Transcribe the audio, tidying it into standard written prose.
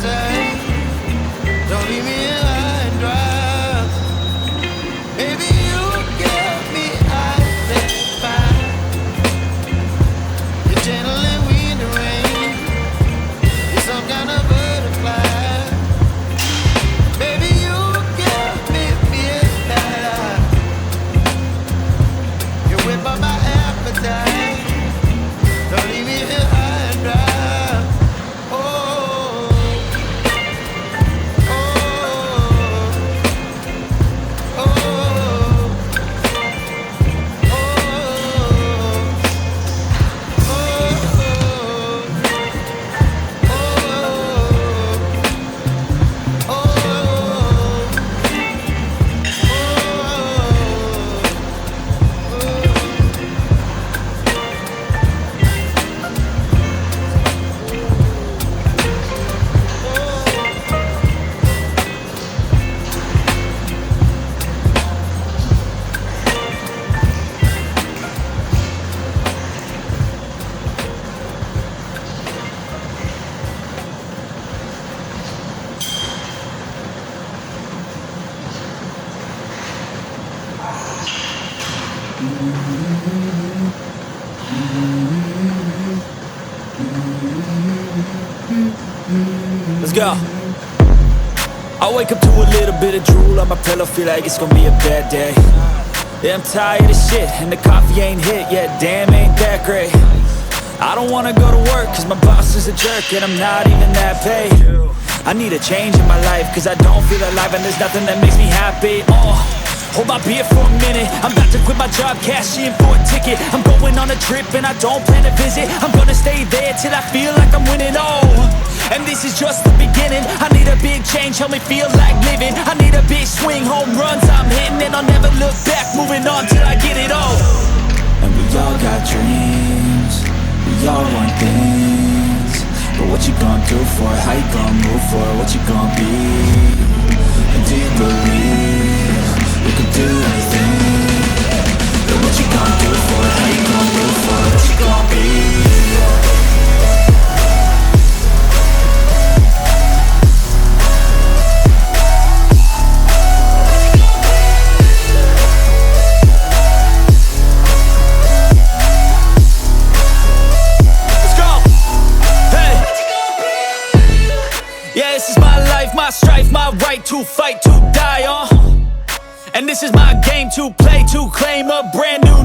appetite. Don't leave me here high and dry. Baby, you give me ice and fire. You're gentle and wind and rain. You're some kind of butterfly. Baby, you give me midnight. You whip up my appetite. Don't leave me here high and dry. Oh, oh, oh, oh, Let's go. I wake up to a little bit of drool on my pillow, feel like it's gonna be a bad day. Yeah, I'm tired of shit, and the coffee ain't hit yet, damn, ain't that great. I don't wanna go to work, cause my boss is a jerk, and I'm not even that paid. I need a change in my life, cause I don't feel alive, and there's nothing that makes me happy. Hold my beer for a minute, I'm about to quit my job, cash in for a ticket. I'm going on a trip and I don't plan to visit. I'm gonna stay there till I feel like I'm winning, and this is just the beginning. I need a big change, help me feel like living. I need a big swing, home runs I'm hitting, and I'll never look back, moving on till I get it all. And we all got dreams, we all want things, but what you gonna do for it? How you gonna move for it? What you gonna be? And do you believe you can do anything? But what you gonna do for it? How you gonna move for it? What you gonna be? Yeah, this is my life, my strife, my right to fight, to die on. And this is my game to play, to claim a brand new